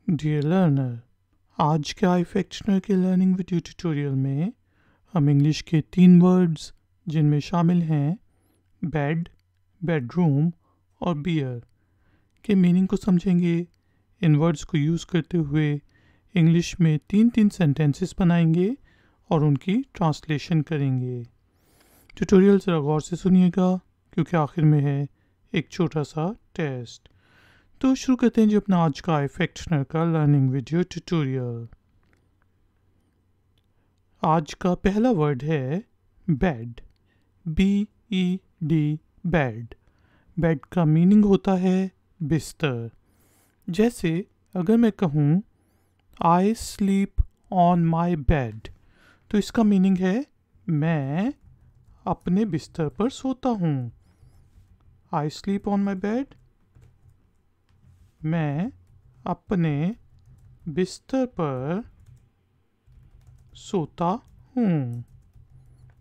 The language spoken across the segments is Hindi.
डियर लर्नर, आज के iFactioner के लर्निंग वीडियो ट्यूटोरियल में हम इंग्लिश के 3 वर्ड्स जिनमें शामिल हैं बेड, बेडरूम और बियर के मीनिंग को समझेंगे। इन वर्ड्स को यूज़ करते हुए इंग्लिश में 3 सेंटेंसेस बनाएंगे और उनकी ट्रांसलेशन करेंगे। ट्यूटोरियल ज़रा गौर से सुनिएगा क्योंकि आखिर में है एक छोटा सा टेस्ट। तो शुरू करते हैं जी अपना आज का iFactioner का लर्निंग वीडियो ट्यूटोरियल। आज का पहला वर्ड है बेड, BED, बेड। बेड का मीनिंग होता है बिस्तर। जैसे अगर मैं कहूँ आई स्लीप ऑन माई बेड, तो इसका मीनिंग है मैं अपने बिस्तर पर सोता हूँ। I sleep on my bed, मैं अपने बिस्तर पर सोता हूँ।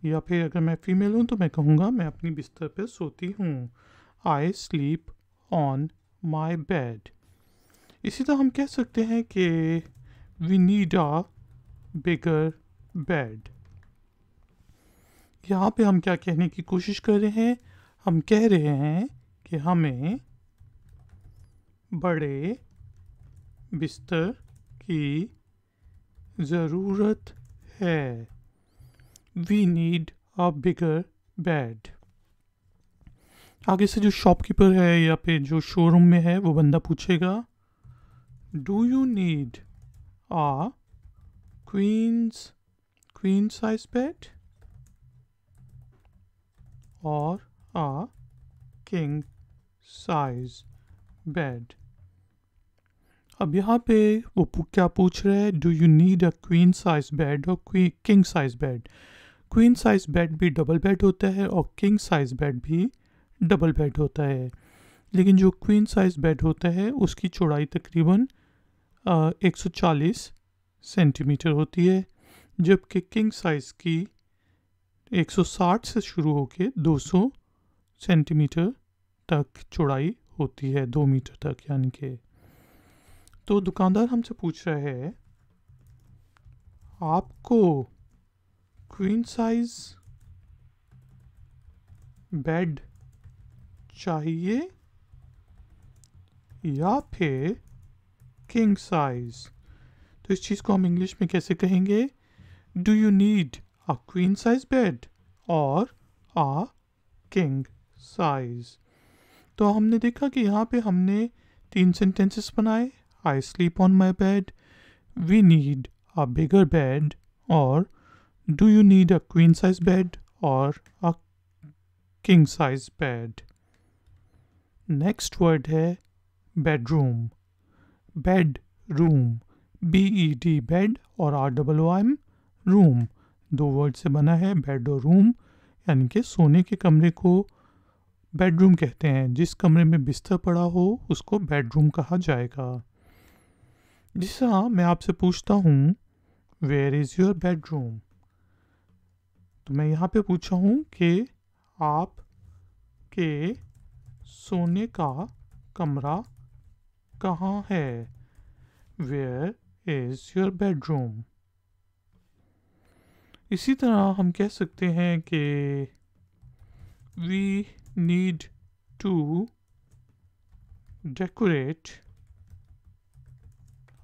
या फिर अगर मैं फीमेल हूँ तो मैं कहूँगा मैं अपनी बिस्तर पर सोती हूँ। I sleep on my bed. इसी तरह हम कह सकते हैं कि we need a bigger bed. यहाँ पे हम क्या कहने की कोशिश कर रहे हैं? हम कह रहे हैं कि हमें बड़े बिस्तर की ज़रूरत है। We need a bigger bed. आगे से जो शॉपकीपर है या फिर जो शोरूम में है वो बंदा पूछेगा do you need a queen size bed और अ किंग साइज बेड। अब यहाँ पे वो क्या पूछ रहे हैं? Do you need a queen size bed और king size bed. Queen size bed भी डबल बेड होता है और किंग साइज बेड भी डबल बेड होता है। लेकिन जो क्वीन साइज बेड होता है उसकी चौड़ाई तकरीबन 140 सेंटीमीटर होती है, जबकि किंग साइज की 160 से शुरू होकर 200 सेंटीमीटर तक चौड़ाई होती है, 2 मीटर तक यानी कि। तो दुकानदार हमसे पूछ रहा है आपको क्वीन साइज बेड चाहिए या फिर किंग साइज। तो इस चीज़ को हम इंग्लिश में कैसे कहेंगे? Do you need a queen size bed और अ किंग साइज। तो हमने देखा कि यहाँ पे हमने 3 सेंटेंसेस बनाए। I sleep on my bed, we need a bigger bed और do you need a queen size bed और a king size bed. Next word है bedroom. Bed room, BED bed और ROOM रूम। 2 वर्ड से बना है बेड और रूम, यानी कि सोने के कमरे को बेडरूम कहते हैं। जिस कमरे में बिस्तर पड़ा हो उसको बेडरूम कहा जाएगा। जिस तरह मैं आपसे पूछता हूँ वेयर इज़ योर बेडरूम, तो मैं यहाँ पे पूछा हूँ कि आप के सोने का कमरा कहाँ है? Where is your bedroom. इसी तरह हम कह सकते हैं कि we need to decorate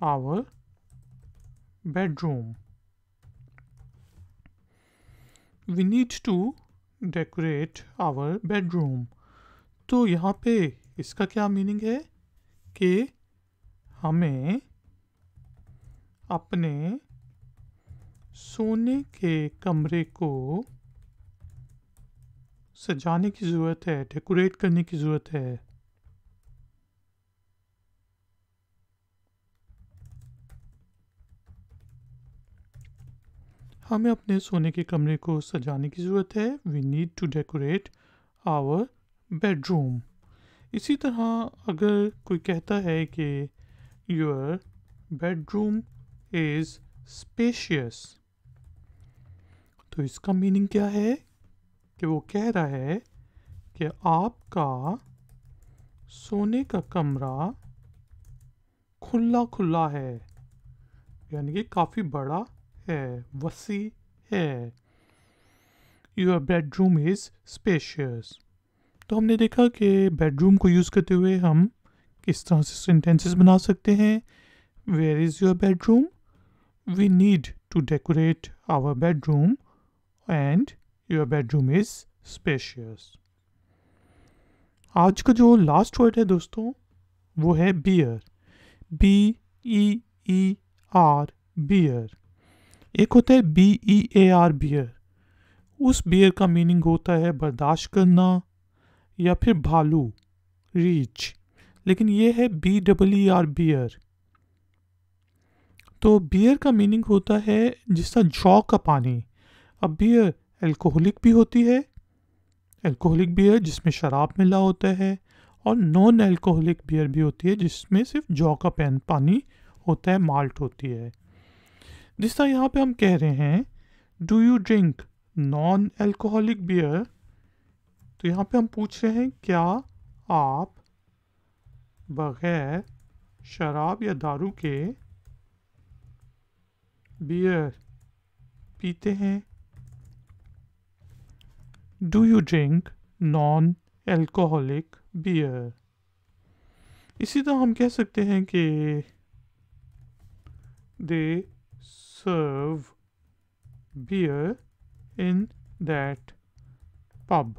our bedroom. We need to decorate our bedroom. तो यहाँ पे इसका क्या मीनिंग है कि हमें अपने सोने के कमरे को सजाने की ज़रूरत है, डेकोरेट करने की ज़रूरत है। हमें अपने सोने के कमरे को सजाने की ज़रूरत है। We need to decorate our bedroom. इसी तरह अगर कोई कहता है कि योर बेडरूम इज़ स्पेशियस, तो इसका मीनिंग क्या है? कि वो कह रहा है कि आपका सोने का कमरा खुला खुला है, यानी कि काफ़ी बड़ा है, वसी है। Your bedroom is spacious. तो हमने देखा कि बेडरूम को यूज़ करते हुए हम किस तरह से सेंटेंसेस बना सकते हैं। Where is your bedroom? We need to decorate our bedroom and your bedroom is spacious. आज का जो लास्ट वर्ड है दोस्तों वो है बियर। BEER, beer. एक होता है BEAR, बियर। उस बियर का मीनिंग होता है बर्दाश्त करना या फिर भालू, रीच। लेकिन ये है BEER, बियर। तो बियर का मीनिंग होता है जिस तरह जौ का पानी। अब बियर अल्कोहलिक भी होती है, अल्कोहलिक बियर जिसमें शराब मिला होता है, और नॉन अल्कोहलिक बियर भी होती है जिसमें सिर्फ जौ का पानी होता है, माल्ट होती है। जिस तरह यहाँ पे हम कह रहे हैं do you drink non alcoholic beer, तो यहाँ पे हम पूछ रहे हैं क्या आप बगैर शराब या दारू के बियर पीते हैं। Do you drink non alcoholic beer. इसी तरह हम कह सकते हैं कि they serve beer in that pub,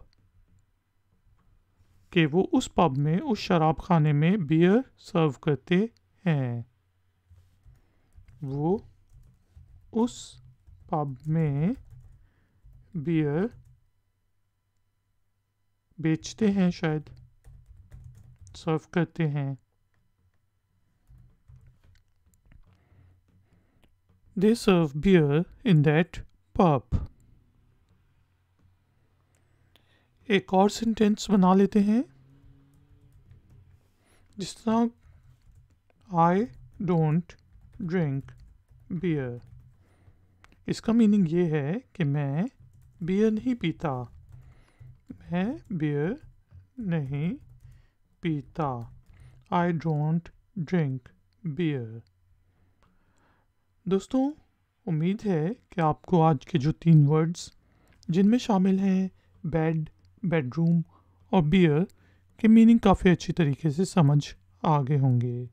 कि वो उस पब में, उस शराब खाने में बियर सर्व करते हैं। वो उस पब में बियर बेचते हैं, शायद सर्व करते हैं। They serve beer in that pub. एक और सेंटेंस बना लेते हैं जिस तरह आई डोंट ड्रिंक बियर। इसका मीनिंग ये है कि मैं बियर नहीं पीता, मैं बियर नहीं पीता। I don't drink beer. दोस्तों, उम्मीद है कि आपको आज के जो 3 वर्ड्स जिनमें शामिल हैं बेड, बेडरूम और बियर के मीनिंग काफ़ी अच्छी तरीके से समझ आ गए होंगे।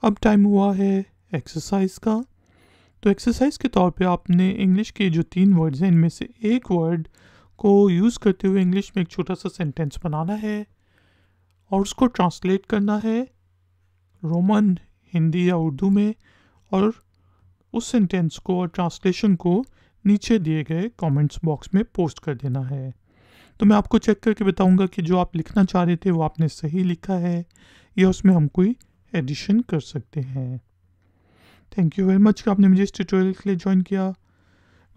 अब टाइम हुआ है एक्सरसाइज का। तो एक्सरसाइज के तौर पे आपने इंग्लिश के जो 3 वर्ड्स हैं इनमें से एक वर्ड को यूज़ करते हुए इंग्लिश में एक छोटा सा सेंटेंस बनाना है और उसको ट्रांसलेट करना है रोमन, हिंदी या उर्दू में, और उस सेंटेंस को और ट्रांसलेशन को नीचे दिए गए कमेंट्स बॉक्स में पोस्ट कर देना है। तो मैं आपको चेक करके बताऊंगा कि जो आप लिखना चाह रहे थे वो आपने सही लिखा है या उसमें हम कोई एडिशन कर सकते हैं। थैंक यू वेरी मच कि आपने मुझे इस ट्यूटोरियल के लिए ज्वाइन किया।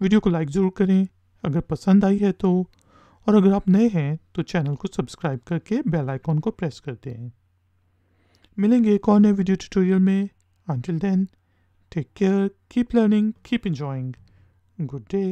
वीडियो को लाइक ज़रूर करें अगर पसंद आई है तो, और अगर आप नए हैं तो चैनल को सब्सक्राइब करके बेल आइकॉन को प्रेस कर दें। मिलेंगे एक और नए वीडियो ट्यूटोरियल में। Until then, take care, keep learning, keep enjoying. Good day.